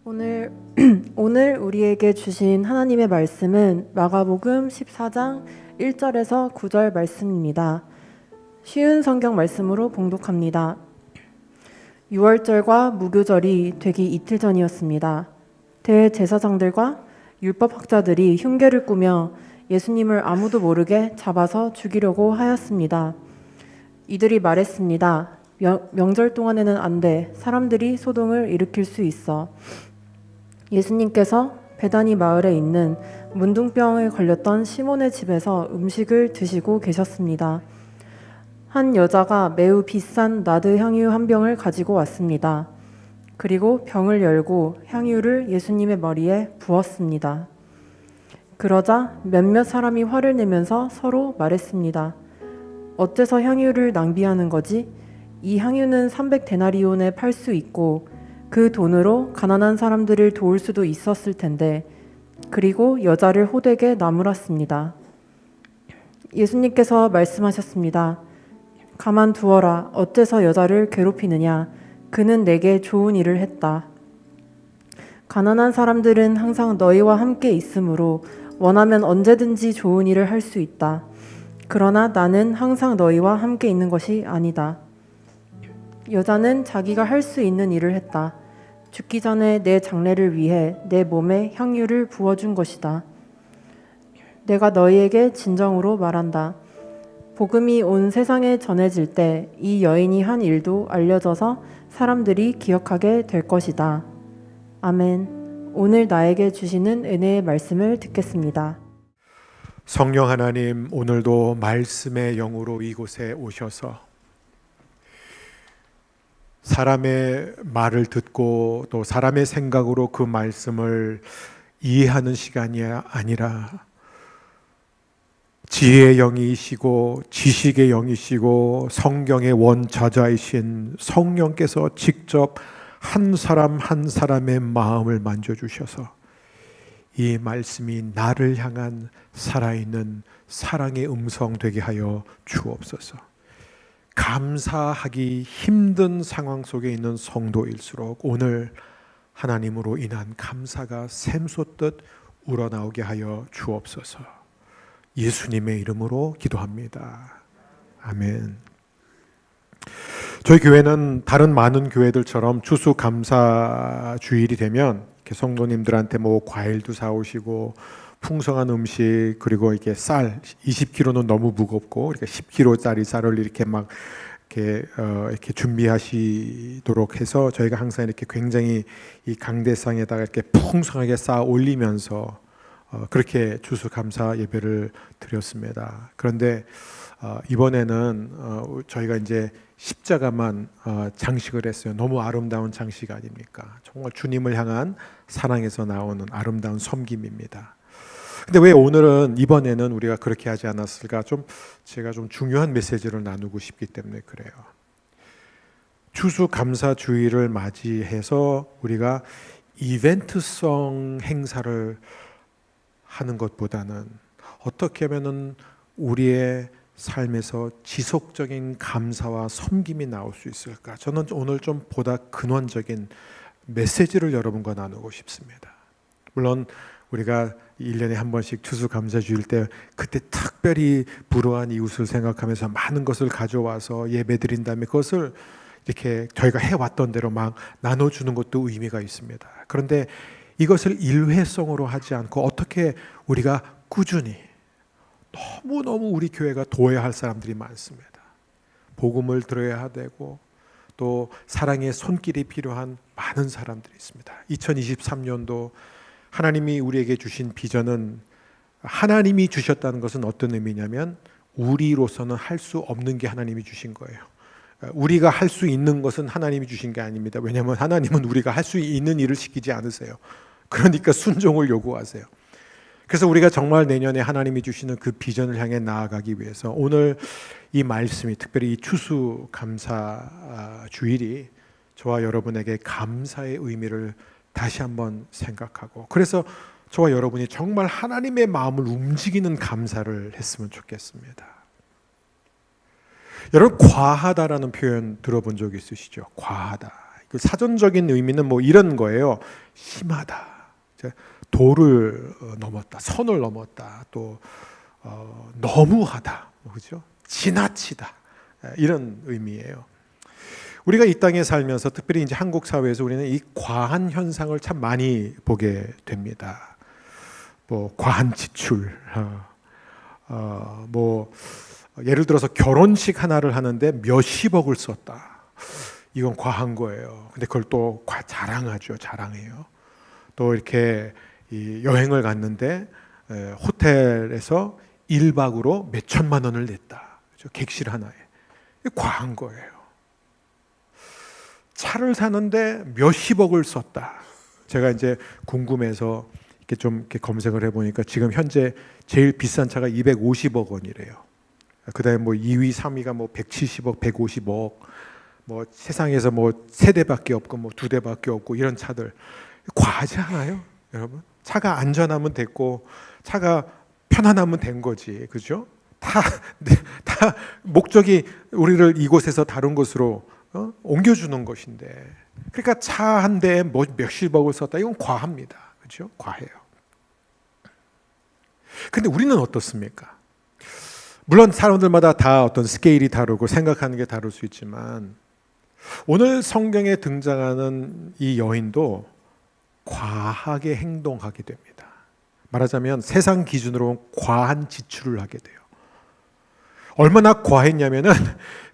오늘 오늘 우리에게 주신 하나님의 말씀은 마가복음 14장 1절에서 9절 말씀입니다. 쉬운 성경 말씀으로 봉독합니다. 6월절과 무교절이 되기 이틀 전이었습니다. 대제사장들과 율법학자들이 흉계를 꾸며 예수님을 아무도 모르게 잡아서 죽이려고 하였습니다. 이들이 말했습니다. 명절 동안에는 안 돼. 사람들이 소동을 일으킬 수 있어. 예수님께서 베다니 마을에 있는 문둥병에 걸렸던 시몬의 집에서 음식을 드시고 계셨습니다. 한 여자가 매우 비싼 나드 향유 한 병을 가지고 왔습니다. 그리고 병을 열고 향유를 예수님의 머리에 부었습니다. 그러자 몇몇 사람이 화를 내면서 서로 말했습니다. 어째서 향유를 낭비하는 거지? 이 향유는 300데나리온에 팔 수 있고 그 돈으로 가난한 사람들을 도울 수도 있었을 텐데. 그리고 여자를 호되게 나무랐습니다. 예수님께서 말씀하셨습니다. 가만두어라. 어째서 여자를 괴롭히느냐? 그는 내게 좋은 일을 했다. 가난한 사람들은 항상 너희와 함께 있으므로 원하면 언제든지 좋은 일을 할 수 있다. 그러나 나는 항상 너희와 함께 있는 것이 아니다. 여자는 자기가 할 수 있는 일을 했다. 죽기 전에 내 장례를 위해 내 몸에 향유를 부어준 것이다. 내가 너희에게 진정으로 말한다. 복음이 온 세상에 전해질 때 이 여인이 한 일도 알려져서 사람들이 기억하게 될 것이다. 아멘. 오늘 나에게 주시는 은혜의 말씀을 듣겠습니다. 성령 하나님, 오늘도 말씀의 영으로 이곳에 오셔서 사람의 말을 듣고 또 사람의 생각으로 그 말씀을 이해하는 시간이 아니라 지혜의 영이시고 지식의 영이시고 성경의 원저자이신 성령께서 직접 한 사람 한 사람의 마음을 만져주셔서 이 말씀이 나를 향한 살아있는 사랑의 음성 되게 하여 주옵소서. 감사하기 힘든 상황 속에 있는 성도일수록 오늘 하나님으로 인한 감사가 샘솟듯 우러나오게 하여 주옵소서. 예수님의 이름으로 기도합니다. 아멘. 저희 교회는 다른 많은 교회들처럼 추수감사 주일이 되면 성도님들한테 뭐 과일도 사오시고 풍성한 음식, 그리고 이렇게 쌀 20kg는 너무 무겁고 이렇게 10kg짜리 쌀을 이렇게 막 이렇게 준비하시도록 해서 저희가 항상 이렇게 굉장히 이 강대상에다가 이렇게 풍성하게 쌓아 올리면서 그렇게 추수감사 예배를 드렸습니다. 그런데 이번에는 저희가 이제 십자가만 장식을 했어요. 너무 아름다운 장식 아닙니까? 정말 주님을 향한 사랑에서 나오는 아름다운 섬김입니다. 근데 왜 오늘은 이번에는 우리가 그렇게 하지 않았을까? 제가 좀 중요한 메시지를 나누고 싶기 때문에 그래요. 추수감사주의를 맞이해서 우리가 이벤트성 행사를 하는 것보다는 어떻게 하면은 우리의 삶에서 지속적인 감사와 섬김이 나올 수 있을까? 저는 오늘 좀 보다 근원적인 메시지를 여러분과 나누고 싶습니다. 물론 우리가 1년에 한 번씩 추수감사주일 때 그때 특별히 불우한 이웃을 생각하면서 많은 것을 가져와서 예배드린 다음에 그것을 이렇게 저희가 해왔던 대로 막 나눠주는 것도 의미가 있습니다. 그런데 이것을 일회성으로 하지 않고 어떻게 우리가 꾸준히, 너무너무 우리 교회가 도와야 할 사람들이 많습니다. 복음을 들어야 되고 또 사랑의 손길이 필요한 많은 사람들이 있습니다. 2023년도 하나님이 우리에게 주신 비전은, 하나님이 주셨다는 것은 어떤 의미냐면 우리로서는 할 수 없는 게 하나님이 주신 거예요. 우리가 할 수 있는 것은 하나님이 주신 게 아닙니다. 왜냐하면 하나님은 우리가 할 수 있는 일을 시키지 않으세요. 그러니까 순종을 요구하세요. 그래서 우리가 정말 내년에 하나님이 주시는 그 비전을 향해 나아가기 위해서 오늘 이 말씀이, 특별히 이 추수감사 주일이 저와 여러분에게 감사의 의미를 다시 한번 생각하고, 그래서 저와 여러분이 정말 하나님의 마음을 움직이는 감사를 했으면 좋겠습니다. 여러분, 과하다라는 표현 들어본 적 있으시죠? 과하다. 그 사전적인 의미는 뭐 이런 거예요. 심하다. 도를 넘었다. 선을 넘었다. 또 너무하다. 그죠? 지나치다. 이런 의미예요. 우리가 이 땅에 살면서 특별히 이제 한국 사회에서 우리는 이 과한 현상을 참 많이 보게 됩니다. 뭐 과한 지출, 뭐 예를 들어서 결혼식 하나를 하는데 몇십억을 썼다. 이건 과한 거예요. 근데 그걸 또 자랑하죠. 자랑해요. 또 이렇게 이 여행을 갔는데 호텔에서 1박으로 몇 천만 원을 냈다. 그렇죠? 객실 하나에. 과한 거예요. 차를 사는데 몇십억을 썼다. 제가 이제 궁금해서 이렇게 좀 이렇게 검색을 해보니까 지금 현재 제일 비싼 차가 250억 원이래요. 그다음에 뭐 2위, 3위가 뭐 170억, 150억, 뭐 세상에서 뭐 3대밖에 없고 뭐 2대밖에 없고 이런 차들 과하지 않아요, 여러분? 차가 안전하면 됐고 차가 편안하면 된 거지, 그죠? 다 목적이 우리를 이곳에서 다른 곳으로 옮겨주는 것인데, 그러니까 차 한 대에 뭐 몇십억을 썼다. 이건 과합니다, 그죠? 과해요. 근데 우리는 어떻습니까? 물론 사람들마다 다 어떤 스케일이 다르고 생각하는 게 다를 수 있지만 오늘 성경에 등장하는 이 여인도 과하게 행동하게 됩니다. 말하자면 세상 기준으로 과한 지출을 하게 돼요. 얼마나 과했냐면은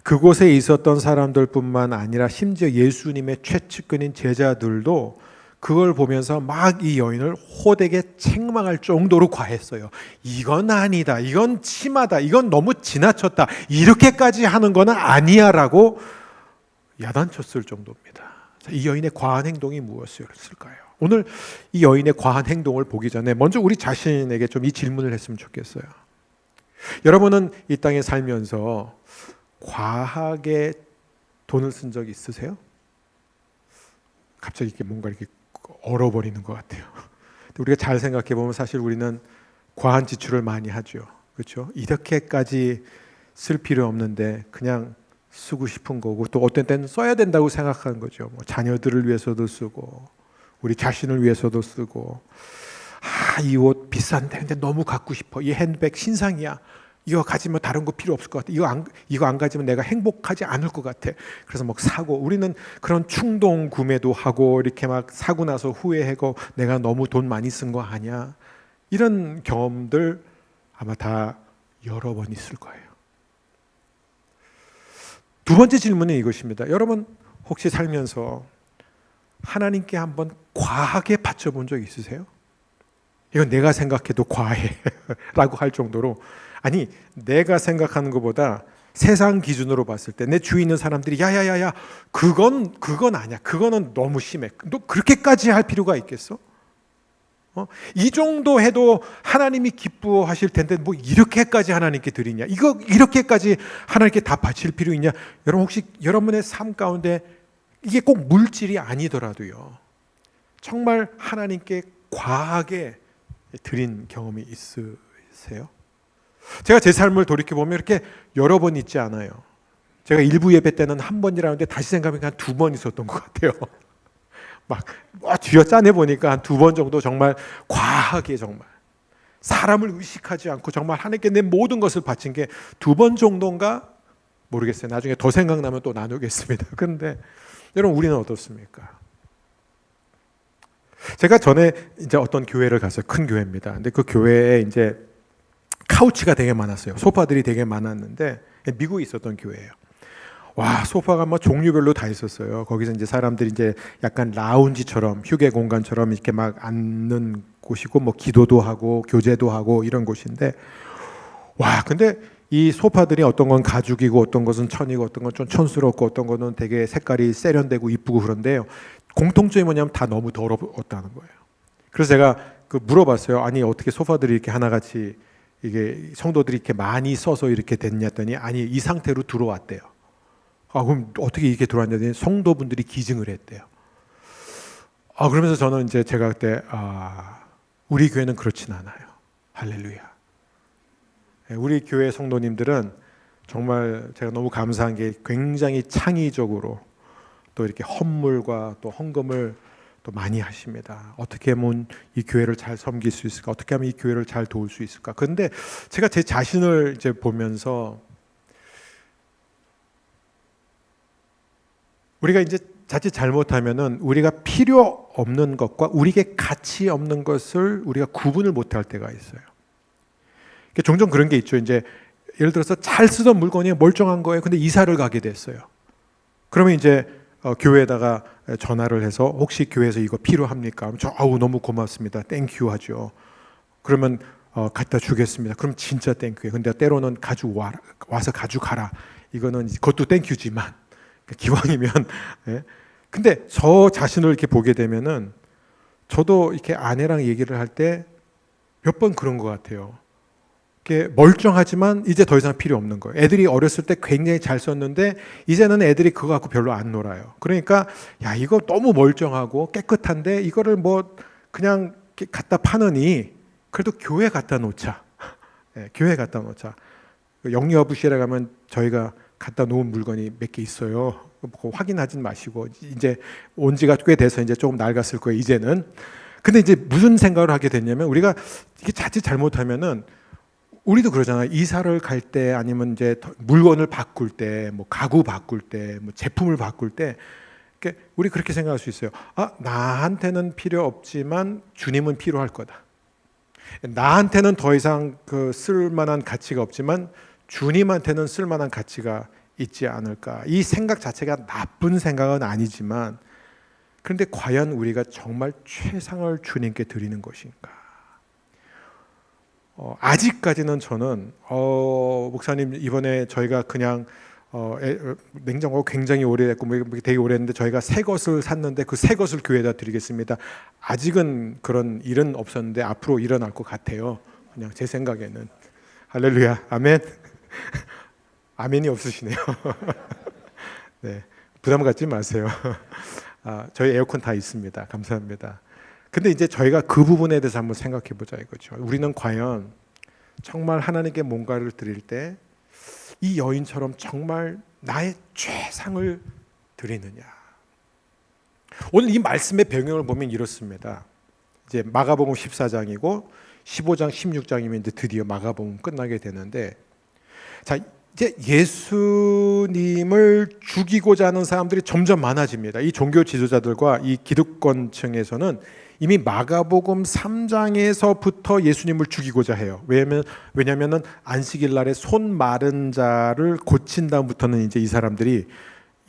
그곳에 있었던 사람들뿐만 아니라 심지어 예수님의 최측근인 제자들도 그걸 보면서 막 이 여인을 호되게 책망할 정도로 과했어요. 이건 아니다. 이건 심하다. 이건 너무 지나쳤다. 이렇게까지 하는 건 아니야라고 야단쳤을 정도입니다. 이 여인의 과한 행동이 무엇이었을까요? 오늘 이 여인의 과한 행동을 보기 전에 먼저 우리 자신에게 좀 이 질문을 했으면 좋겠어요. 여러분은 이 땅에 살면서 과하게 돈을 쓴 적 있으세요? 갑자기 이렇게 뭔가 이렇게 얼어버리는 것 같아요. 우리가 잘 생각해 보면 사실 우리는 과한 지출을 많이 하죠. 그렇죠? 이렇게까지 쓸 필요 없는데 그냥 쓰고 싶은 거고, 또 어떤 때는 써야 된다고 생각하는 거죠. 뭐 자녀들을 위해서도 쓰고 우리 자신을 위해서도 쓰고, 이 옷 비싼데 근데 너무 갖고 싶어. 이 핸드백 신상이야. 이거 가지면 다른 거 필요 없을 것 같아. 이거 안 가지면 내가 행복하지 않을 것 같아. 그래서 막 사고, 우리는 그런 충동 구매도 하고 이렇게 막 사고 나서 후회하고 내가 너무 돈 많이 쓴 거 아니야. 이런 경험들 아마 다 여러 번 있을 거예요. 두 번째 질문은 이것입니다. 여러분 혹시 살면서 하나님께 한번 과하게 바쳐본 적 있으세요? 이건 내가 생각해도 과해 라고 할 정도로, 아니 내가 생각하는 것보다 세상 기준으로 봤을 때 내 주위에 있는 사람들이 야야야야 그건 아니야, 그거는 너무 심해, 너 그렇게까지 할 필요가 있겠어? 이 정도 해도 하나님이 기뻐하실 텐데 뭐 이렇게까지 하나님께 드리냐, 이거 이렇게까지 하나님께 다 바칠 필요 있냐? 여러분 혹시 여러분의 삶 가운데 이게 꼭 물질이 아니더라도요 정말 하나님께 과하게 드린 경험이 있으세요? 제가 제 삶을 돌이켜보면 이렇게 여러 번 있지 않아요. 제가 일부 예배 때는 한 번이라는데 다시 생각하면 한 2번 있었던 것 같아요. 막 쥐어 짜내 보니까 한 2번 정도 정말 과하게, 정말 사람을 의식하지 않고 정말 하나님께 내 모든 것을 바친 게 2번 정도인가 모르겠어요. 나중에 더 생각나면 또 나누겠습니다. 그런데 여러분 우리는 어떻습니까? 제가 전에 이제 어떤 교회를 갔어요. 큰 교회입니다. 근데 그 교회에 이제 카우치가 되게 많았어요. 소파들이 되게 많았는데, 미국에 있었던 교회예요. 와, 소파가 뭐 종류별로 다 있었어요. 거기서 이제 사람들이 이제 약간 라운지처럼, 휴게 공간처럼 이렇게 막 앉는 곳이고, 뭐 기도도 하고 교제도 하고 이런 곳인데, 와, 근데 이 소파들이 어떤 건 가죽이고 어떤 것은 천이고 어떤 건 좀 촌스럽고 어떤 거는 되게 색깔이 세련되고 이쁘고 그런데요, 공통점이 뭐냐면 다 너무 더럽다는 거예요. 그래서 제가 물어봤어요. 아니 어떻게 소파들이 이렇게 하나같이 이게 성도들이 이렇게 많이 써서 이렇게 됐냐 했더니, 아니 이 상태로 들어왔대요. 그럼 어떻게 이렇게 들어왔냐더니 성도분들이 기증을 했대요. 그러면서 저는 이제 제가 그때 우리 교회는 그렇진 않아요. 할렐루야. 우리 교회 성도님들은 정말 제가 너무 감사한 게 굉장히 창의적으로 또 이렇게 헌물과 또 헌금을 또 많이 하십니다. 어떻게 하면 이 교회를 잘 섬길 수 있을까? 어떻게 하면 이 교회를 잘 도울 수 있을까? 그런데 제가 제 자신을 이제 보면서 우리가 이제 자칫 잘못하면은 우리가 필요 없는 것과 우리에게 가치 없는 것을 우리가 구분을 못할 때가 있어요. 종종 그런 게 있죠. 이제 예를 들어서 잘 쓰던 물건이 멀쩡한 거예요. 근데 이사를 가게 됐어요. 그러면 이제 교회에다가 전화를 해서 혹시 교회에서 이거 필요합니까? 그럼 아우 너무 고맙습니다. 땡큐 하죠. 그러면 갖다 주겠습니다. 그럼 진짜 땡큐예요. 근데 때로는 와서 가져가라. 이거는 그것도 땡큐지만 기왕이면. 예. 근데 저 자신을 이렇게 보게 되면은 저도 이렇게 아내랑 얘기를 할 때 몇 번 그런 것 같아요. 이렇게 멀쩡하지만 이제 더 이상 필요 없는 거예요. 애들이 어렸을 때 굉장히 잘 썼는데 이제는 애들이 그거 갖고 별로 안 놀아요. 그러니까 야 이거 너무 멀쩡하고 깨끗한데 이거를 뭐 그냥 갖다 파느니 그래도 교회 갖다 놓자. 네, 교회 갖다 놓자. 영유아부시에 가면 저희가 갖다 놓은 물건이 몇 개 있어요. 확인하진 마시고 이제 온 지가 꽤 돼서 이제 조금 낡았을 거예요. 이제는. 근데 이제 무슨 생각을 하게 됐냐면 우리가 이게 자칫 잘못하면은 우리도 그러잖아요. 이사를 갈 때 아니면 이제 물건을 바꿀 때, 뭐 가구 바꿀 때, 뭐 제품을 바꿀 때, 우리 그렇게 생각할 수 있어요. 나한테는 필요 없지만 주님은 필요할 거다. 나한테는 더 이상 쓸만한 가치가 없지만 주님한테는 쓸만한 가치가 있지 않을까. 이 생각 자체가 나쁜 생각은 아니지만, 그런데 과연 우리가 정말 최상을 주님께 드리는 것인가? 아직까지는 저는 목사님 이번에 저희가 그냥 냉장고가 굉장히 오래됐고 되게 오래됐는데 저희가 새 것을 샀는데 그 새 것을 교회에다 드리겠습니다. 아직은 그런 일은 없었는데 앞으로 일어날 것 같아요. 그냥 제 생각에는. 할렐루야, 아멘. 아멘이 없으시네요. 네, 부담 갖지 마세요. 저희 에어컨 다 있습니다. 감사합니다. 근데 이제 저희가 그 부분에 대해서 한번 생각해 보자 이거죠. 우리는 과연 정말 하나님께 뭔가를 드릴 때 이 여인처럼 정말 나의 최상을 드리느냐. 오늘 이 말씀의 배경을 보면 이렇습니다. 이제 마가복음 14장이고 15장 16장이면 이제 드디어 마가복음 끝나게 되는데, 자 이제 예수님을 죽이고자 하는 사람들이 점점 많아집니다. 이 종교 지도자들과 이 기득권층에서는 이미 마가복음 3장에서부터 예수님을 죽이고자 해요. 왜냐하면 안식일 날에 손 마른 자를 고친 다음부터는 이제 이 사람들이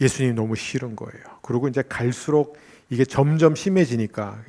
예수님이 너무 싫은 거예요. 그리고 이제 갈수록 이게 점점 심해지니까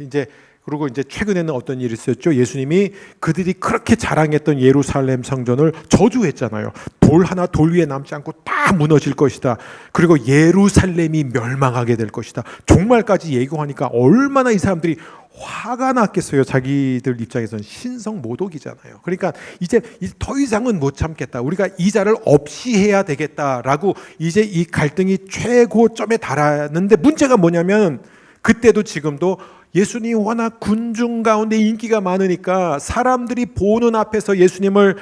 그리고 이제 최근에는 어떤 일이 있었죠? 예수님이 그들이 그렇게 자랑했던 예루살렘 성전을 저주했잖아요. 돌 위에 남지 않고 다 무너질 것이다. 그리고 예루살렘이 멸망하게 될 것이다. 종말까지 예고하니까 얼마나 이 사람들이 화가 났겠어요. 자기들 입장에서는 신성모독이잖아요. 그러니까 이제 더 이상은 못 참겠다. 우리가 이 자를 없이 해야 되겠다라고 이제 이 갈등이 최고점에 달하는데, 문제가 뭐냐면 그때도 지금도 예수님이 워낙 군중 가운데 인기가 많으니까 사람들이 보는 앞에서 예수님을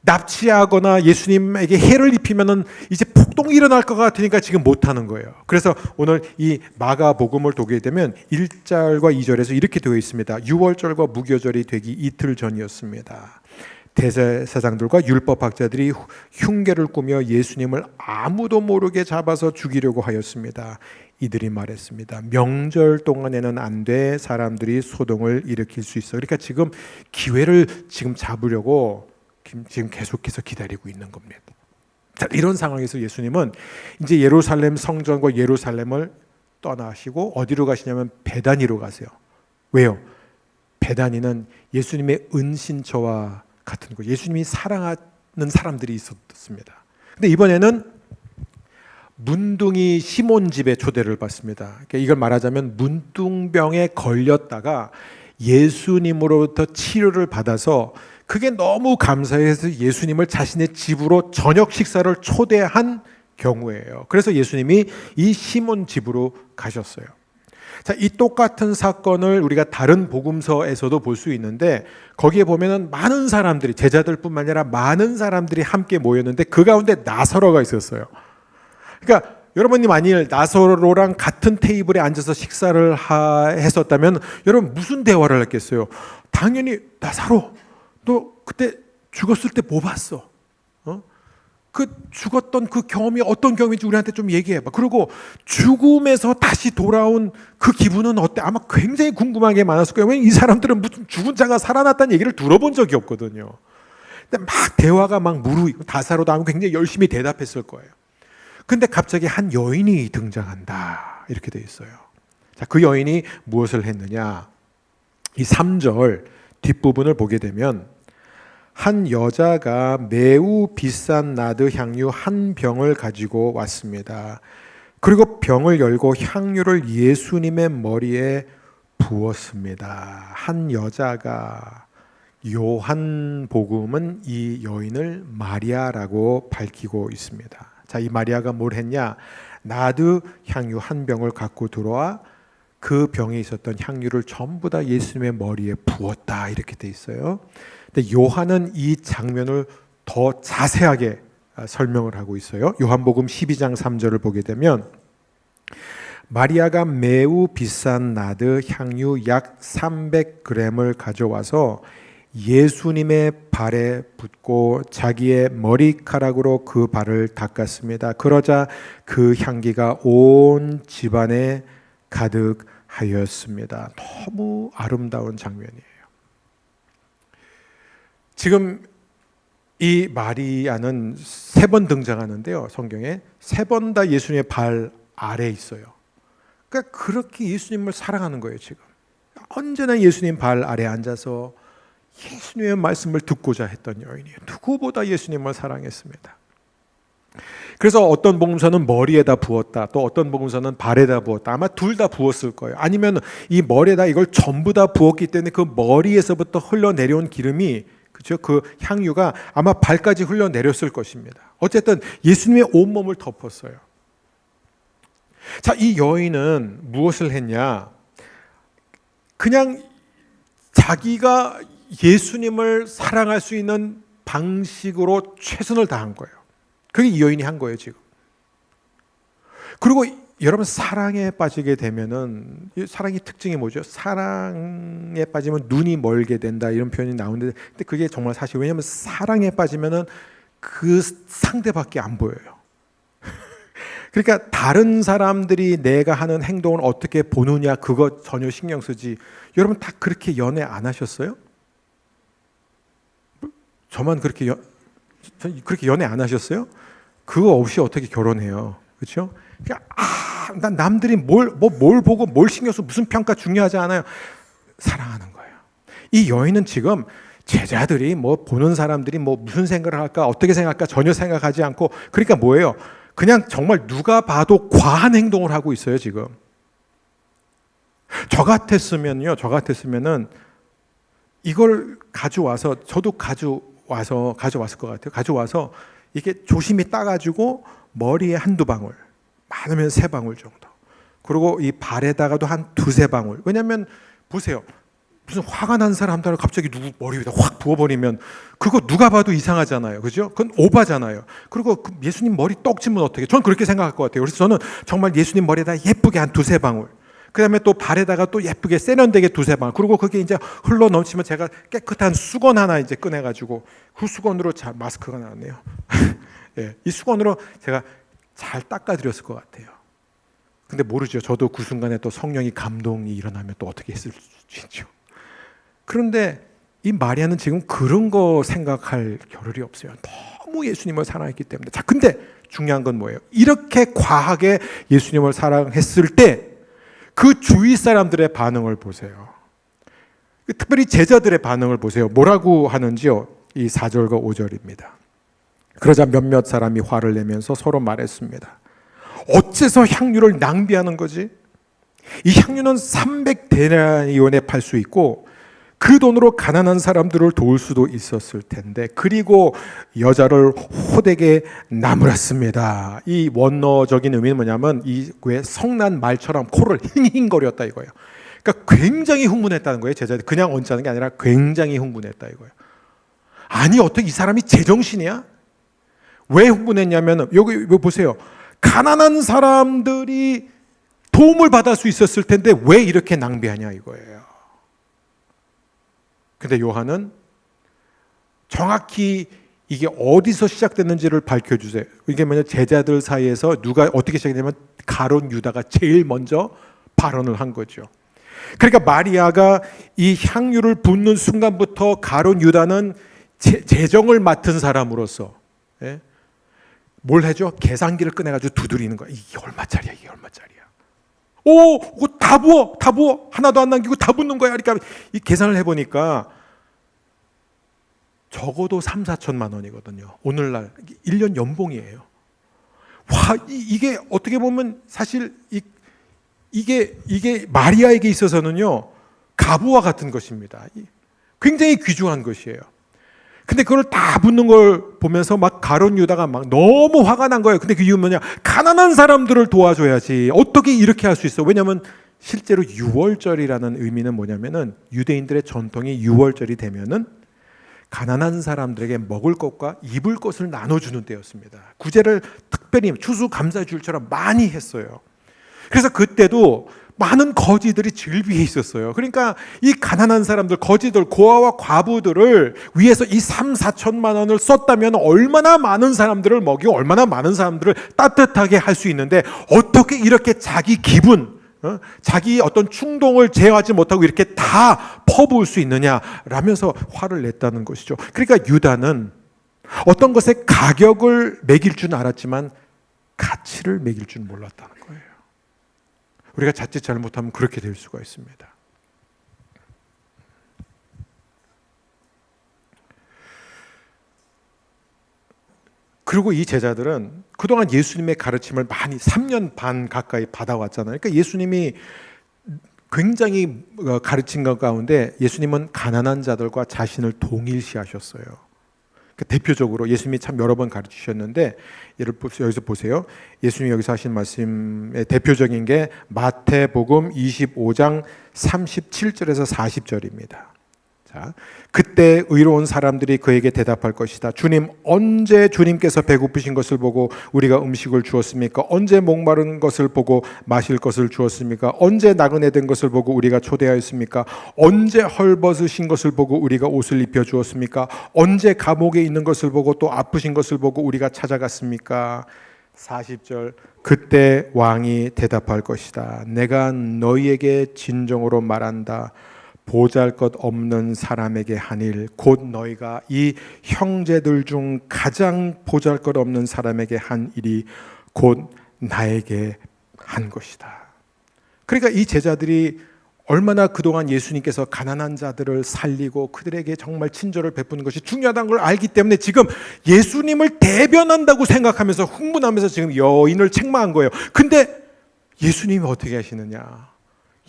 납치하거나 예수님에게 해를 입히면은 이제 폭동이 일어날 것 같으니까 지금 못하는 거예요. 그래서 오늘 이 마가복음을 보게 되면 1절과 2절에서 이렇게 되어 있습니다. 유월절과 무교절이 되기 이틀 전이었습니다. 대제사장들과 율법학자들이 흉계를 꾸며 예수님을 아무도 모르게 잡아서 죽이려고 하였습니다. 이들이 말했습니다. 명절 동안에는 안 돼. 사람들이 소동을 일으킬 수 있어. 그러니까 지금 기회를 지금 잡으려고 지금 계속해서 기다리고 있는 겁니다. 자, 이런 상황에서 예수님은 이제 예루살렘 성전과 예루살렘을 떠나시고 어디로 가시냐면 베다니로 가세요. 왜요? 베다니는 예수님의 은신처와 같은 곳, 예수님이 사랑하는 사람들이 있었습니다. 근데 이번에는 문둥이 시몬 집에 초대를 받습니다. 그러니까 이걸 말하자면 문둥병에 걸렸다가 예수님으로부터 치료를 받아서 그게 너무 감사해서 예수님을 자신의 집으로 저녁 식사를 초대한 경우예요. 그래서 예수님이 이 시몬 집으로 가셨어요. 자, 이 똑같은 사건을 우리가 다른 복음서에서도 볼 수 있는데, 거기에 보면은 많은 사람들이, 제자들뿐만 아니라 많은 사람들이 함께 모였는데 그 가운데 나사로가 있었어요. 그러니까 여러분이 만일 나사로랑 같은 테이블에 앉아서 식사를 했었다면 여러분 무슨 대화를 했겠어요? 당연히 나사로, 너 그때 죽었을 때 뭐 봤어? 그 죽었던 그 경험이 어떤 경험인지 우리한테 좀 얘기해봐. 그리고 죽음에서 다시 돌아온 그 기분은 어때? 아마 굉장히 궁금한 게 많았을 거예요. 왜냐면 이 사람들은 무슨 죽은 자가 살아났다는 얘기를 들어본 적이 없거든요. 근데 막 대화가 막 무르익고 나사로도 아마 굉장히 열심히 대답했을 거예요. 근데 갑자기 한 여인이 등장한다 이렇게 돼 있어요. 자, 그 여인이 무엇을 했느냐? 이 3절 뒷부분을 보게 되면 한 여자가 매우 비싼 나드 향유 한 병을 가지고 왔습니다. 그리고 병을 열고 향유를 예수님의 머리에 부었습니다. 한 여자가, 요한복음은 이 여인을 마리아라고 밝히고 있습니다. 자, 이 마리아가 뭘 했냐? 나드 향유 한 병을 갖고 들어와 그 병에 있었던 향유를 전부 다 예수님의 머리에 부었다 이렇게 돼 있어요. 근데 요한은 이 장면을 더 자세하게 설명을 하고 있어요. 요한복음 12장 3절을 보게 되면 마리아가 매우 비싼 나드 향유 약 300g을 가져와서 예수님의 발에 붓고 자기의 머리카락으로 그 발을 닦았습니다. 그러자 그 향기가 온 집안에 가득하였습니다. 너무 아름다운 장면이에요. 지금 이 마리아는 3번 등장하는데요. 성경에 3번 다 예수님의 발 아래에 있어요. 그러니까 그렇게 예수님을 사랑하는 거예요. 지금 언제나 예수님 발 아래에 앉아서 예수님의 말씀을 듣고자 했던 여인이에요. 누구보다 예수님을 사랑했습니다. 그래서 어떤 복음서는 머리에다 부었다, 또 어떤 복음서는 발에다 부었다. 아마 둘 다 부었을 거예요. 아니면 이 머리에다 이걸 전부 다 부었기 때문에 그 머리에서부터 흘러내려온 기름이, 그렇죠? 그 향유가 아마 발까지 흘러내렸을 것입니다. 어쨌든 예수님의 온몸을 덮었어요. 자, 이 여인은 무엇을 했냐? 그냥 자기가 예수님을 사랑할 수 있는 방식으로 최선을 다한 거예요. 그게 이 여인이 한 거예요, 지금. 그리고 여러분, 사랑에 빠지게 되면은, 사랑의 특징이 뭐죠? 사랑에 빠지면 눈이 멀게 된다 이런 표현이 나오는데, 근데 그게 정말 사실, 왜냐하면 사랑에 빠지면은 그 상대밖에 안 보여요. 그러니까 다른 사람들이 내가 하는 행동을 어떻게 보느냐 그거 전혀 신경 쓰지. 여러분 다 그렇게 연애 안 하셨어요? 저만 그렇게 연애 안 하셨어요? 그거 없이 어떻게 결혼해요? 그렇죠? 그러니까 난 남들이 뭘 보고 뭘 신경 써 무슨 평가 중요하지 않아요. 사랑하는 거예요. 이 여인은 지금 제자들이 뭐 보는 사람들이 뭐 무슨 생각을 할까 어떻게 생각할까 전혀 생각하지 않고, 그러니까 뭐예요? 그냥 정말 누가 봐도 과한 행동을 하고 있어요, 지금. 저 같았으면은 이걸 가져와서, 저도 가져왔을 것 같아요. 가져와서 이게 조심히 따가지고 머리에 한두 방울, 많으면 3방울 정도. 그리고 이 발에다가도 한 2-3방울. 왜냐하면 보세요. 무슨 화가 난 사람들 갑자기 누구 머리 위에다 확 부어버리면 그거 누가 봐도 이상하잖아요. 그죠? 그건 오바잖아요. 그리고 예수님 머리 떡지면 어떻게? 저는 그렇게 생각할 것 같아요. 그래서 저는 정말 예수님 머리에다 예쁘게 한 2-3방울. 그 다음에 또 발에다가 또 예쁘게 세련되게 2-3방울. 그리고 그게 이제 흘러 넘치면 제가 깨끗한 수건 하나 이제 꺼내가지고 그 수건으로 마스크가 나왔네요. 예, 이 수건으로 제가 잘 닦아드렸을 것 같아요. 근데 모르죠. 저도 그 순간에 또 성령이 감동이 일어나면 또 어떻게 했을 수 있죠. 그런데 이 마리아는 지금 그런 거 생각할 겨를이 없어요. 너무 예수님을 사랑했기 때문에. 자, 근데 중요한 건 뭐예요? 이렇게 과하게 예수님을 사랑했을 때 그 주위 사람들의 반응을 보세요. 특별히 제자들의 반응을 보세요. 뭐라고 하는지요? 이 4절과 5절입니다. 그러자 몇몇 사람이 화를 내면서 서로 말했습니다. 어째서 향유를 낭비하는 거지? 이 향유는 300데나리온에 팔 수 있고 그 돈으로 가난한 사람들을 도울 수도 있었을 텐데, 그리고 여자를 호되게 나무랐습니다. 이 원어적인 의미는 뭐냐면 이 왜 성난 말처럼 코를 힝힝거렸다 이거예요. 그러니까 굉장히 흥분했다는 거예요. 제자들이 그냥 언짢은 게 아니라 굉장히 흥분했다 이거예요. 아니 어떻게 이 사람이 제정신이야? 왜 흥분했냐면 여기 보세요. 가난한 사람들이 도움을 받을 수 있었을 텐데 왜 이렇게 낭비하냐 이거예요. 근데 요한은 정확히 이게 어디서 시작됐는지를 밝혀주세요. 이게 뭐냐, 제자들 사이에서 누가 어떻게 시작했냐면 가룟 유다가 제일 먼저 발언을 한 거죠. 그러니까 마리아가 이 향유를 붓는 순간부터 가룟 유다는 재정을 맡은 사람으로서 뭘 해줘? 계산기를 꺼내가지고 두드리는 거야. 이게 얼마짜리야? 이게 얼마짜리야? 오, 이거 다 부어, 다 부어. 하나도 안 남기고 다 붓는 거야. 그러니까 이 계산을 해보니까 적어도 3, 4천만 원이거든요. 오늘날 1년 연봉이에요. 와, 이게 어떻게 보면 사실 이게 마리아에게 있어서는요, 가부와 같은 것입니다. 굉장히 귀중한 것이에요. 근데 그걸 다 붓는 걸 보면서 막 가룟 유다가 막 너무 화가 난 거예요. 근데 그 이유는 뭐냐? 가난한 사람들을 도와줘야지. 어떻게 이렇게 할 수 있어? 왜냐하면 실제로 유월절이라는 의미는 뭐냐면은 유대인들의 전통이 유월절이 되면은 가난한 사람들에게 먹을 것과 입을 것을 나눠주는 때였습니다. 구제를 특별히 추수감사주일처럼 많이 했어요. 그래서 그때도 많은 거지들이 즐비해 있었어요. 그러니까 이 가난한 사람들, 거지들, 고아와 과부들을 위해서 이 3, 4천만 원을 썼다면 얼마나 많은 사람들을 먹이고 얼마나 많은 사람들을 따뜻하게 할 수 있는데 어떻게 이렇게 자기 기분, 자기 어떤 충동을 제어하지 못하고 이렇게 다 퍼부을 수 있느냐라면서 화를 냈다는 것이죠. 그러니까 유다는 어떤 것의 가격을 매길 줄 알았지만 가치를 매길 줄 몰랐다는 거예요. 우리가 자칫 잘못하면 그렇게 될 수가 있습니다. 그리고 이 제자들은 그동안 예수님의 가르침을 많이 3년 반 가까이 받아왔잖아요. 그러니까 예수님이 굉장히 가르친 것 가운데 예수님은 가난한 자들과 자신을 동일시하셨어요. 대표적으로 예수님이 참 여러 번 가르치셨는데 여기서 보세요. 예수님이 여기서 하신 말씀의 대표적인 게 마태복음 25장 37절에서 40절입니다. 자, 그때 의로운 사람들이 그에게 대답할 것이다. 주님, 언제 주님께서 배고프신 것을 보고 우리가 음식을 주었습니까? 언제 목마른 것을 보고 마실 것을 주었습니까? 언제 나그네 된 것을 보고 우리가 초대하였습니까? 언제 헐벗으신 것을 보고 우리가 옷을 입혀 주었습니까? 언제 감옥에 있는 것을 보고 또 아프신 것을 보고 우리가 찾아갔습니까? 40절, 그때 왕이 대답할 것이다. 내가 너희에게 진정으로 말한다. 보잘것없는 사람에게 한 일, 곧 너희가 이 형제들 중 가장 보잘것없는 사람에게 한 일이 곧 나에게 한 것이다. 그러니까 이 제자들이 얼마나 그동안 예수님께서 가난한 자들을 살리고 그들에게 정말 친절을 베푸는 것이 중요하다는 걸 알기 때문에 지금 예수님을 대변한다고 생각하면서 흥분하면서 지금 여인을 책망한 거예요. 근데 예수님이 어떻게 하시느냐?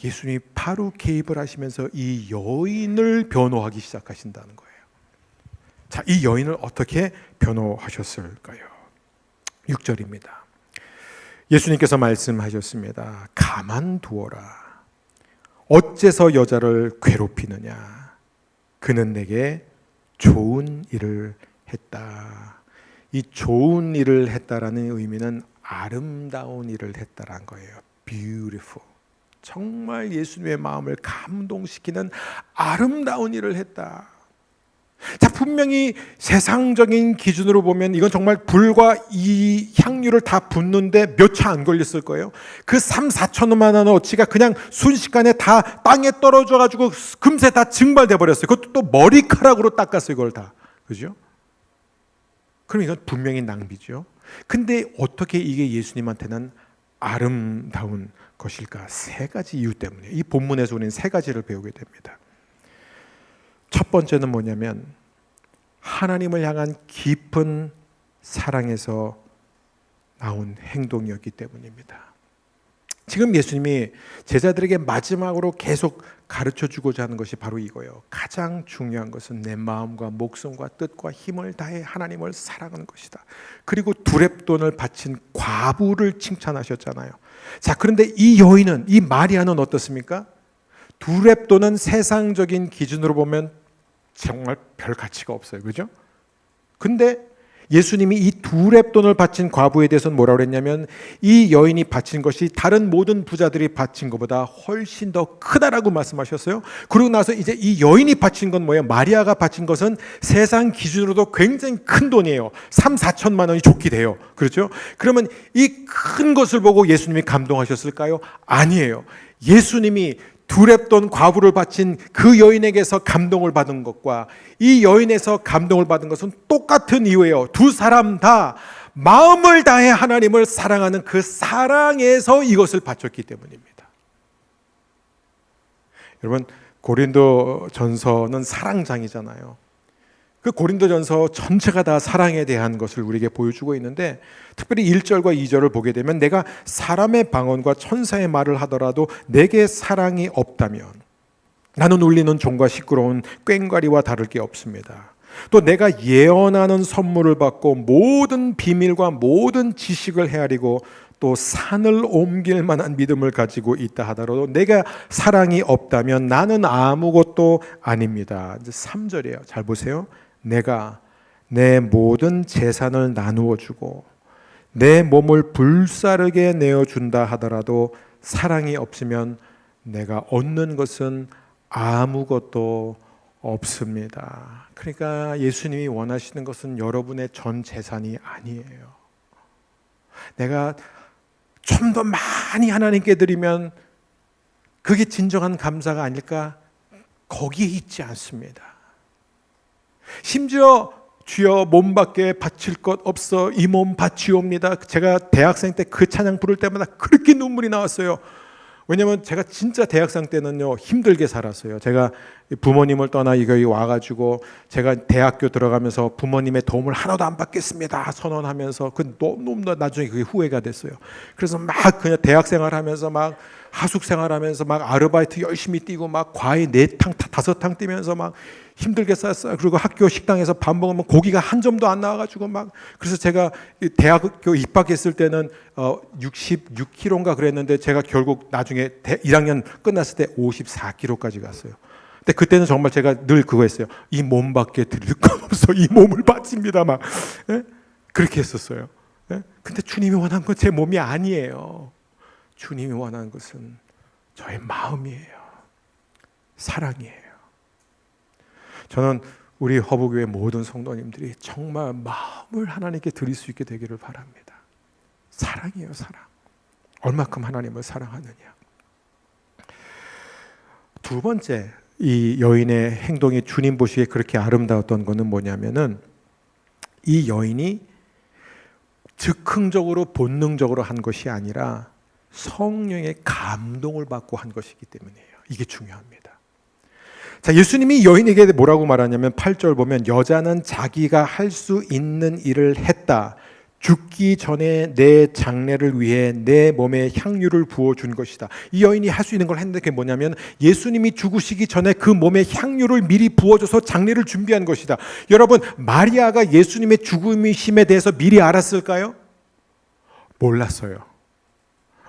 예수님이 바로 개입을 하시면서 이 여인을 변호하기 시작하신다는 거예요. 자, 이 여인을 어떻게 변호하셨을까요? 6절입니다. 예수님께서 말씀하셨습니다. 가만두어라. 어째서 여자를 괴롭히느냐? 그는 내게 좋은 일을 했다. 이 좋은 일을 했다라는 의미는 아름다운 일을 했다라는 거예요. Beautiful. 정말 예수님의 마음을 감동시키는 아름다운 일을 했다. 자, 분명히 세상적인 기준으로 보면 이건 정말 불과 이 향유를 다 붓는데 몇 차 안 걸렸을 거예요. 그 3, 4천만 원어치가 그냥 순식간에 다 땅에 떨어져가지고 금세 다 증발돼 버렸어요. 그것도 또 머리카락으로 닦았어요, 이걸 다. 그죠? 그럼 이건 분명히 낭비죠. 근데 어떻게 이게 예수님한테는 아름다운 것일까? 세 가지 이유 때문에 이 본문에서 우리는 세 가지를 배우게 됩니다. 첫 번째는 뭐냐면 하나님을 향한 깊은 사랑에서 나온 행동이었기 때문입니다. 지금 예수님이 제자들에게 마지막으로 계속 가르쳐주고자 하는 것이 바로 이거예요. 가장 중요한 것은 내 마음과 목숨과 뜻과 힘을 다해 하나님을 사랑하는 것이다. 그리고 두렙돈을 바친 과부를 칭찬하셨잖아요. 자, 그런데 이 여인은, 이 마리아는 어떻습니까? 두렙돈은 세상적인 기준으로 보면 정말 별 가치가 없어요. 그죠? 근데 예수님이 이 두 렙돈을 바친 과부에 대해서는 뭐라고 그랬냐면 이 여인이 바친 것이 다른 모든 부자들이 바친 것보다 훨씬 더 크다라고 말씀하셨어요. 그러고 나서 이제 이 여인이 바친 건 뭐예요? 마리아가 바친 것은 세상 기준으로도 굉장히 큰 돈이에요. 3, 4천만 원이 좋게 돼요. 그렇죠? 그러면 이 큰 것을 보고 예수님이 감동하셨을까요? 아니에요. 예수님이 두 렙돈 과부를 바친 그 여인에게서 감동을 받은 것과 이 여인에서 감동을 받은 것은 똑같은 이유예요. 두 사람 다 마음을 다해 하나님을 사랑하는 그 사랑에서 이것을 바쳤기 때문입니다. 여러분, 고린도 전서는 사랑장이잖아요. 그 고린도 전서 전체가 다 사랑에 대한 것을 우리에게 보여주고 있는데, 특별히 1절과 2절을 보게 되면 내가 사람의 방언과 천사의 말을 하더라도 내게 사랑이 없다면 나는 울리는 종과 시끄러운 꽹과리와 다를 게 없습니다. 또 내가 예언하는 선물을 받고 모든 비밀과 모든 지식을 헤아리고 또 산을 옮길 만한 믿음을 가지고 있다 하더라도 내가 사랑이 없다면 나는 아무것도 아닙니다. 이제 3절이에요. 잘 보세요. 내가 내 모든 재산을 나누어 주고 내 몸을 불사르게 내어준다 하더라도 사랑이 없으면 내가 얻는 것은 아무것도 없습니다. 그러니까 예수님이 원하시는 것은 여러분의 전 재산이 아니에요. 내가 좀 더 많이 하나님께 드리면 그게 진정한 감사가 아닐까? 거기에 있지 않습니다. 심지어 주여 몸밖에 바칠 것 없어 이 몸 바치옵니다. 제가 대학생 때 그 찬양 부를 때마다 그렇게 눈물이 나왔어요. 왜냐하면 제가 진짜 대학생 때는요 힘들게 살았어요. 제가 부모님을 떠나 여기 와가지고 제가 대학교 들어가면서 부모님의 도움을 하나도 안 받겠습니다 선언하면서 그 너무 나중에 그게 후회가 됐어요. 그래서 막 그냥 대학생활하면서 막 하숙생활하면서 막 아르바이트 열심히 뛰고 막 과외 4탕 5탕 뛰면서 막 힘들게 살았어요. 그리고 학교 식당에서 밥 먹으면 고기가 한 점도 안 나와가지고 막 그래서 제가 대학교 입학했을 때는 66kg인가 그랬는데 제가 결국 나중에 1학년 끝났을 때 54kg까지 갔어요. 근데 그때는 정말 제가 늘 그거 했어요. 이 몸밖에 드릴 것 없어 이 몸을 바칩니다 막 그렇게 했었어요. 근데 주님이 원한 건 제 몸이 아니에요. 주님이 원하는 것은 저의 마음이에요. 사랑이에요. 저는 우리 허브교회 모든 성도님들이 정말 마음을 하나님께 드릴 수 있게 되기를 바랍니다. 사랑이에요, 사랑. 얼마큼 하나님을 사랑하느냐. 두 번째, 이 여인의 행동이 주님 보시기에 그렇게 아름다웠던 것은 뭐냐면은 이 여인이 즉흥적으로 본능적으로 한 것이 아니라 성령의 감동을 받고 한 것이기 때문이에요. 이게 중요합니다. 자, 예수님이 여인에게 뭐라고 말하냐면 8절 보면 여자는 자기가 할 수 있는 일을 했다. 죽기 전에 내 장례를 위해 내 몸에 향유를 부어준 것이다. 이 여인이 할 수 있는 걸 했는데 그게 뭐냐면 예수님이 죽으시기 전에 그 몸에 향유를 미리 부어줘서 장례를 준비한 것이다. 여러분, 마리아가 예수님의 죽음이심에 대해서 미리 알았을까요? 몰랐어요.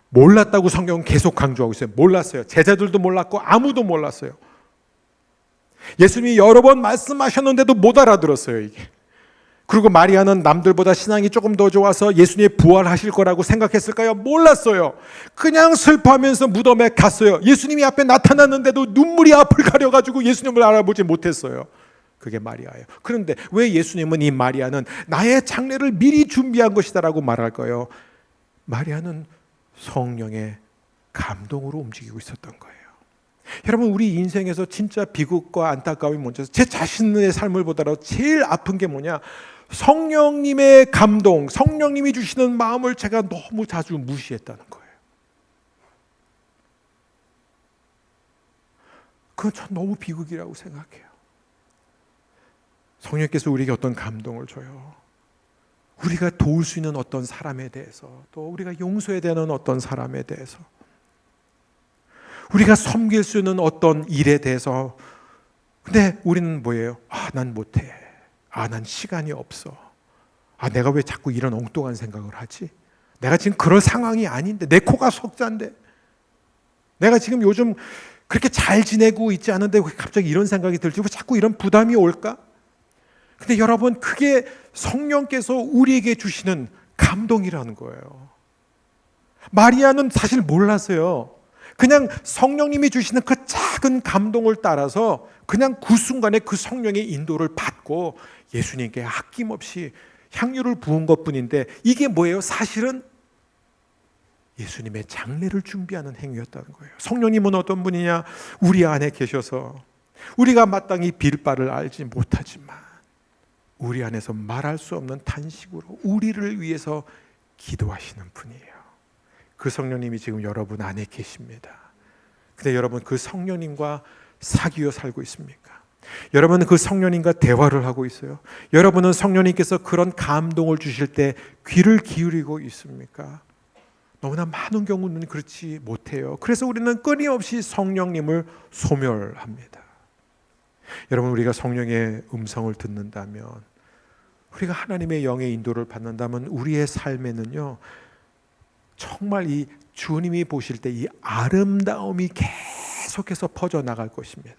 몰랐다고 성경은 계속 강조하고 있어요. 몰랐어요. 제자들도 몰랐고 아무도 몰랐어요. 예수님이 여러 번 말씀하셨는데도 못 알아들었어요, 이게. 그리고 마리아는 남들보다 신앙이 조금 더 좋아서 예수님이 부활하실 거라고 생각했을까요? 몰랐어요. 그냥 슬퍼하면서 무덤에 갔어요. 예수님이 앞에 나타났는데도 눈물이 앞을 가려가지고 예수님을 알아보지 못했어요. 그게 마리아예요. 그런데 왜 예수님은 이 마리아는 나의 장례를 미리 준비한 것이다라고 말할까요? 마리아는 성령의 감동으로 움직이고 있었던 거예요. 여러분, 우리 인생에서 진짜 비극과 안타까움이 뭔지 제 자신의 삶을 보더라도 제일 아픈 게 뭐냐? 성령님의 감동, 성령님이 주시는 마음을 제가 너무 자주 무시했다는 거예요. 그건 전 너무 비극이라고 생각해요. 성령께서 우리에게 어떤 감동을 줘요. 우리가 도울 수 있는 어떤 사람에 대해서, 또 우리가 용서해야 되는 어떤 사람에 대해서, 우리가 섬길 수 있는 어떤 일에 대해서. 근데 우리는 뭐예요? 난 못해. 난 시간이 없어. 내가 왜 자꾸 이런 엉뚱한 생각을 하지? 내가 지금 그럴 상황이 아닌데, 내 코가 석자인데, 내가 지금 요즘 그렇게 잘 지내고 있지 않은데 왜 갑자기 이런 생각이 들지? 왜 자꾸 이런 부담이 올까? 근데 여러분, 그게 성령께서 우리에게 주시는 감동이라는 거예요. 마리아는 사실 몰랐어요. 그냥 성령님이 주시는 그 작은 감동을 따라서 그냥 그 순간에 그 성령의 인도를 받고 예수님께 아낌없이 향유를 부은 것뿐인데, 이게 뭐예요? 사실은 예수님의 장례를 준비하는 행위였다는 거예요. 성령님은 어떤 분이냐? 우리 안에 계셔서 우리가 마땅히 빌 바를 알지 못하지만 우리 안에서 말할 수 없는 탄식으로 우리를 위해서 기도하시는 분이에요. 그 성령님이 지금 여러분 안에 계십니다. 근데 여러분, 그 성령님과 사귀어 살고 있습니까? 여러분은 그 성령님과 대화를 하고 있어요? 여러분은 성령님께서 그런 감동을 주실 때 귀를 기울이고 있습니까? 너무나 많은 경우는 그렇지 못해요. 그래서 우리는 끊임없이 성령님을 소멸합니다. 여러분, 우리가 성령의 음성을 듣는다면, 우리가 하나님의 영의 인도를 받는다면 우리의 삶에는요, 정말 이 주님이 보실 때 이 아름다움이 계속해서 퍼져나갈 것입니다.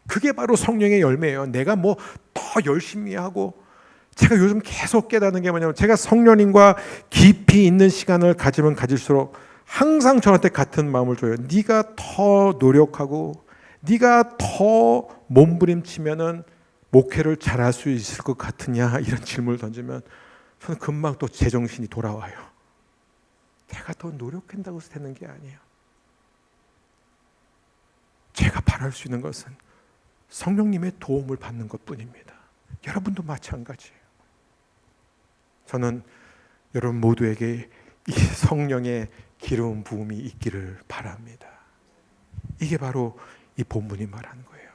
그게 바로 성령의 열매예요. 내가 뭐 더 열심히 하고, 제가 요즘 계속 깨닫는 게 뭐냐면, 제가 성령님과 깊이 있는 시간을 가지면 가질수록 항상 저한테 같은 마음을 줘요. 네가 더 노력하고 네가 더 몸부림치면은 목회를 잘할 수 있을 것 같으냐, 이런 질문을 던지면 저는 금방 또 제정신이 돌아와요. 내가 더 노력한다고 해서 되는 게 아니에요. 제가 바랄 수 있는 것은 성령님의 도움을 받는 것뿐입니다. 여러분도 마찬가지예요. 저는 여러분 모두에게 이 성령의 기름 부음이 있기를 바랍니다. 이게 바로 이 본문이 말하는 거예요.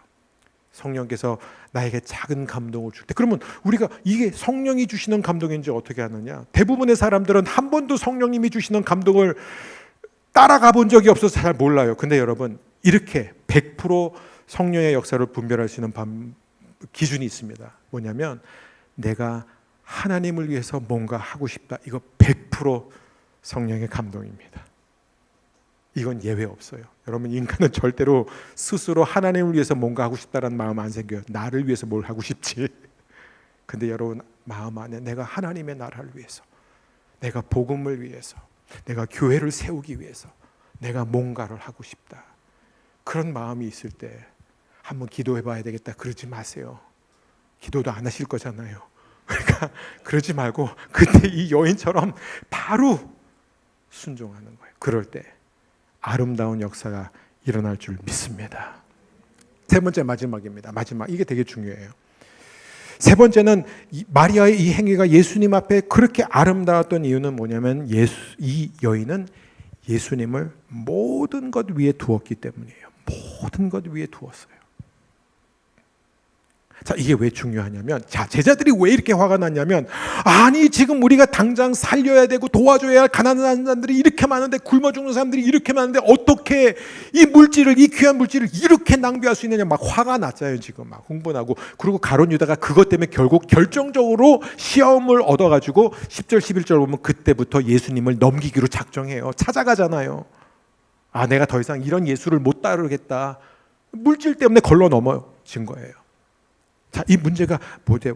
성령께서 나에게 작은 감동을 줄 때, 그러면 우리가 이게 성령이 주시는 감동인지 어떻게 하느냐? 대부분의 사람들은 한 번도 성령님이 주시는 감동을 따라가 본 적이 없어서 잘 몰라요. 근데 여러분, 이렇게 100% 성령의 역사를 분별할 수 있는 기준이 있습니다. 뭐냐면, 내가 하나님을 위해서 뭔가 하고 싶다. 이거 100% 성령의 감동입니다. 이건 예외 없어요. 여러분, 인간은 절대로 스스로 하나님을 위해서 뭔가 하고 싶다는 마음 안 생겨요. 나를 위해서 뭘 하고 싶지. 근데 여러분 마음 안에 내가 하나님의 나라를 위해서, 내가 복음을 위해서, 내가 교회를 세우기 위해서 내가 뭔가를 하고 싶다, 그런 마음이 있을 때 한번 기도해 봐야 되겠다. 그러지 마세요. 기도도 안 하실 거잖아요. 그러니까 그러지 말고 그때 이 여인처럼 바로 순종하는 거예요. 그럴 때 아름다운 역사가 일어날 줄 믿습니다. 세 번째, 마지막입니다. 마지막, 이게 되게 중요해요. 세 번째는 마리아의 이 행위가 예수님 앞에 그렇게 아름다웠던 이유는 뭐냐면, 이 여인은 예수님을 모든 것 위에 두었기 때문이에요. 모든 것 위에 두었어요. 자, 이게 왜 중요하냐면, 자, 제자들이 왜 이렇게 화가 났냐면, 아니 지금 우리가 당장 살려야 되고 도와줘야 할 가난한 사람들이 이렇게 많은데, 굶어 죽는 사람들이 이렇게 많은데 어떻게 이 물질을, 이 귀한 물질을 이렇게 낭비할 수 있느냐, 막 화가 났잖아요. 지금 막 흥분하고. 그리고 가룟 유다가 그것 때문에 결국 결정적으로 시험을 얻어가지고 10절 11절 보면 그때부터 예수님을 넘기기로 작정해요. 찾아가잖아요. 아, 내가 더 이상 이런 예수를 못 따르겠다. 물질 때문에 걸러 넘어진 거예요. 자, 이 문제가 뭐냐?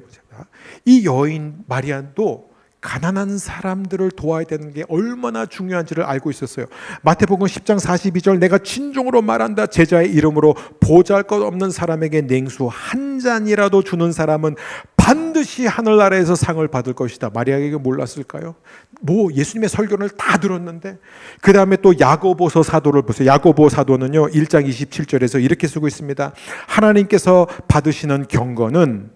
이 여인 마리아도 가난한 사람들을 도와야 되는 게 얼마나 중요한지를 알고 있었어요. 마태복음 10장 42절, 내가 진정으로 말한다. 제자의 이름으로 보잘것없는 사람에게 냉수 한 잔이라도 주는 사람은 반드시 하늘나라에서 상을 받을 것이다. 마리아에게 몰랐을까요? 뭐 예수님의 설교를 다 들었는데, 그 다음에 또 야고보서 사도를 보세요. 야고보 사도는요 1장 27절에서 이렇게 쓰고 있습니다. 하나님께서 받으시는 경건은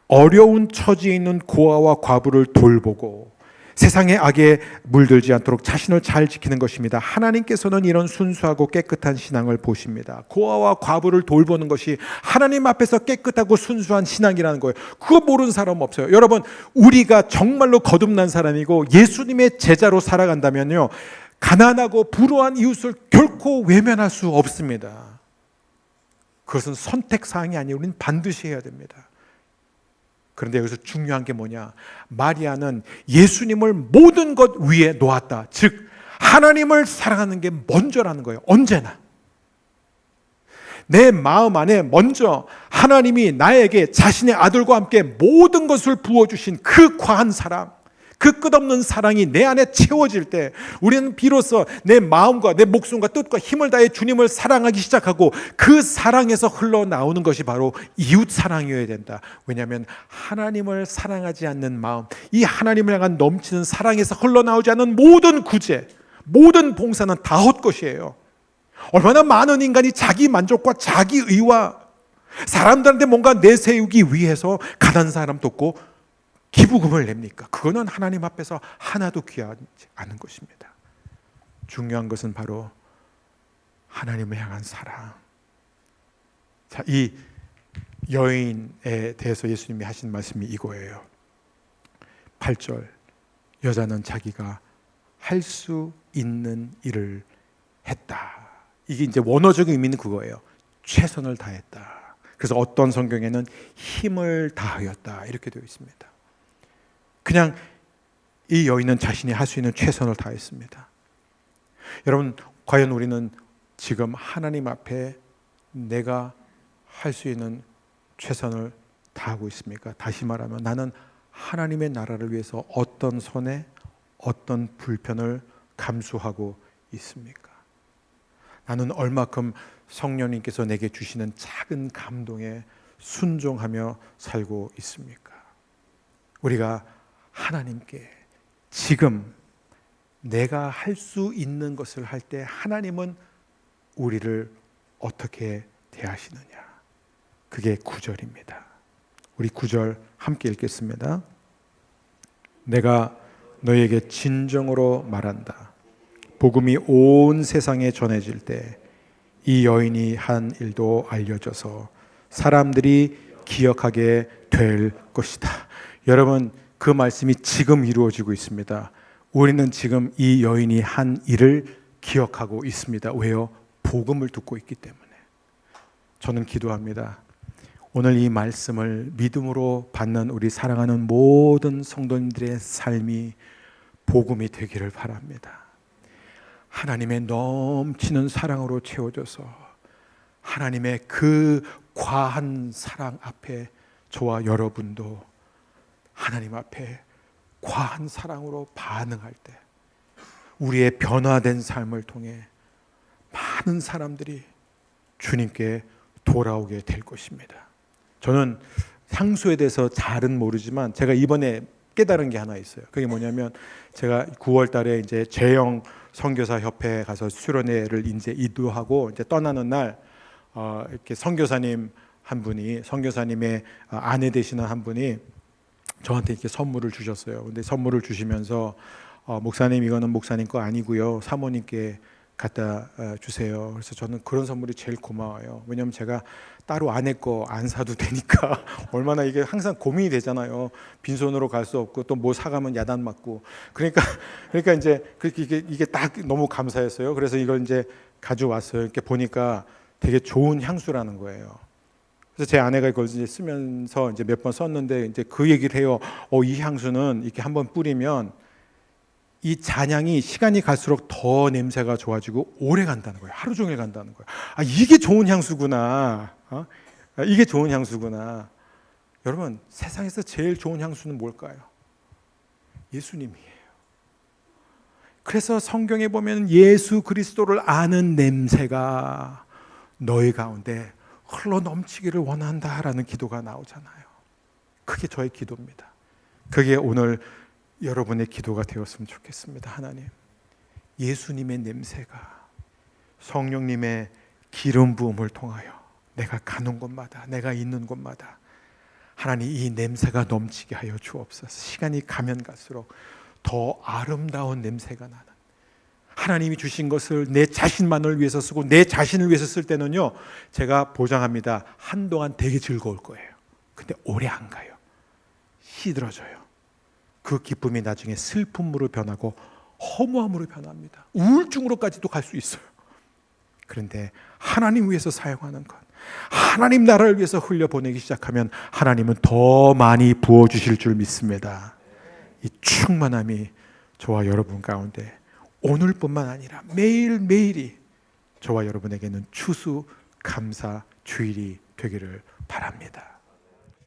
어려운 처지에 있는 고아와 과부를 돌보고 세상의 악에 물들지 않도록 자신을 잘 지키는 것입니다. 하나님께서는 이런 순수하고 깨끗한 신앙을 보십니다. 고아와 과부를 돌보는 것이 하나님 앞에서 깨끗하고 순수한 신앙이라는 거예요. 그거 모르는 사람 없어요. 여러분, 우리가 정말로 거듭난 사람이고 예수님의 제자로 살아간다면요, 가난하고 불우한 이웃을 결코 외면할 수 없습니다. 그것은 선택사항이 아니에요. 우리는 반드시 해야 됩니다. 그런데 여기서 중요한 게 뭐냐? 마리아는 예수님을 모든 것 위에 놓았다. 즉 하나님을 사랑하는 게 먼저라는 거예요. 언제나 내 마음 안에 먼저 하나님이 나에게 자신의 아들과 함께 모든 것을 부어주신 그 과한 사랑, 그 끝없는 사랑이 내 안에 채워질 때 우리는 비로소 내 마음과 내 목숨과 뜻과 힘을 다해 주님을 사랑하기 시작하고 그 사랑에서 흘러나오는 것이 바로 이웃 사랑이어야 된다. 왜냐하면 하나님을 사랑하지 않는 마음, 이 하나님을 향한 넘치는 사랑에서 흘러나오지 않는 모든 구제, 모든 봉사는 다 헛것이에요. 얼마나 많은 인간이 자기 만족과 자기 의와 사람들한테 뭔가 내세우기 위해서 가난한 사람 돕고 기부금을 냅니까? 그거는 하나님 앞에서 하나도 귀하지 않은 것입니다. 중요한 것은 바로 하나님을 향한 사랑. 자, 이 여인에 대해서 예수님이 하신 말씀이 이거예요. 8절, 여자는 자기가 할 수 있는 일을 했다. 이게 이제 원어적인 의미는 그거예요. 최선을 다했다. 그래서 어떤 성경에는 힘을 다하였다 이렇게 되어 있습니다. 그냥 이 여인은 자신이 할 수 있는 최선을 다했습니다. 여러분, 과연 우리는 지금 하나님 앞에 내가 할 수 있는 최선을 다하고 있습니까? 다시 말하면 나는 하나님의 나라를 위해서 어떤 손해, 어떤 불편을 감수하고 있습니까? 나는 얼마큼 성령님께서 내게 주시는 작은 감동에 순종하며 살고 있습니까? 우리가 하나님께 지금 내가 할 수 있는 것을 할 때 하나님은 우리를 어떻게 대하시느냐? 그게 9절입니다. 우리 9절 함께 읽겠습니다. 내가 너에게 진정으로 말한다. 복음이 온 세상에 전해질 때 이 여인이 한 일도 알려져서 사람들이 기억하게 될 것이다. 여러분, 그 말씀이 지금 이루어지고 있습니다. 우리는 지금 이 여인이 한 일을 기억하고 있습니다. 왜요? 복음을 듣고 있기 때문에. 저는 기도합니다. 오늘 이 말씀을 믿음으로 받는 우리 사랑하는 모든 성도님들의 삶이 복음이 되기를 바랍니다. 하나님의 넘치는 사랑으로 채워져서 하나님의 그 과한 사랑 앞에 저와 여러분도 하나님 앞에 과한 사랑으로 반응할 때 우리의 변화된 삶을 통해 많은 사람들이 주님께 돌아오게 될 것입니다. 저는 향수에 대해서 잘은 모르지만 제가 이번에 깨달은 게 하나 있어요. 그게 뭐냐면 제가 9월 달에 이제 재영 선교사 협회에 가서 수련회를 이제 이두하고 이제 떠나는 날 이렇게 선교사님 한 분이, 선교사님의 아내 되시는 한 분이 저한테 이렇게 선물을 주셨어요. 근데 선물을 주시면서 목사님, 이거는 목사님 거 아니고요, 사모님께 갖다 주세요. 그래서 저는 그런 선물이 제일 고마워요. 왜냐하면 제가 따로 아내 거 안 사도 되니까 얼마나 이게 항상 고민이 되잖아요. 빈손으로 갈 수 없고 또 뭐 사가면 야단 맞고. 그러니까 이제 이게 딱 너무 감사했어요. 그래서 이걸 이제 가져왔어요. 이렇게 보니까 되게 좋은 향수라는 거예요. 그래서 제 아내가 이걸 이제 쓰면서 이제 몇 번 썼는데 이제 그 얘기를 해요. 이 향수는 이렇게 한번 뿌리면 이 잔향이 시간이 갈수록 더 냄새가 좋아지고 오래 간다는 거예요. 하루 종일 간다는 거예요. 이게 좋은 향수구나. 이게 좋은 향수구나. 여러분, 세상에서 제일 좋은 향수는 뭘까요? 예수님이에요. 그래서 성경에 보면 예수 그리스도를 아는 냄새가 너희 가운데 흘러 넘치기를 원한다라는 기도가 나오잖아요. 그게 저의 기도입니다. 그게 오늘 여러분의 기도가 되었으면 좋겠습니다. 하나님, 예수님의 냄새가 성령님의 기름 부음을 통하여 내가 가는 곳마다, 내가 있는 곳마다 하나님 이 냄새가 넘치게 하여 주옵소서. 시간이 가면 갈수록 더 아름다운 냄새가 나는, 하나님이 주신 것을 내 자신만을 위해서 쓰고 내 자신을 위해서 쓸 때는요, 제가 보장합니다. 한동안 되게 즐거울 거예요. 근데 오래 안 가요. 시들어져요. 그 기쁨이 나중에 슬픔으로 변하고 허무함으로 변합니다. 우울증으로까지도 갈 수 있어요. 그런데 하나님 위해서 사용하는 것, 하나님 나라를 위해서 흘려보내기 시작하면 하나님은 더 많이 부어주실 줄 믿습니다. 이 충만함이 저와 여러분 가운데 오늘뿐만 아니라 매일매일이 저와 여러분에게는 추수 감사 주일이 되기를 바랍니다.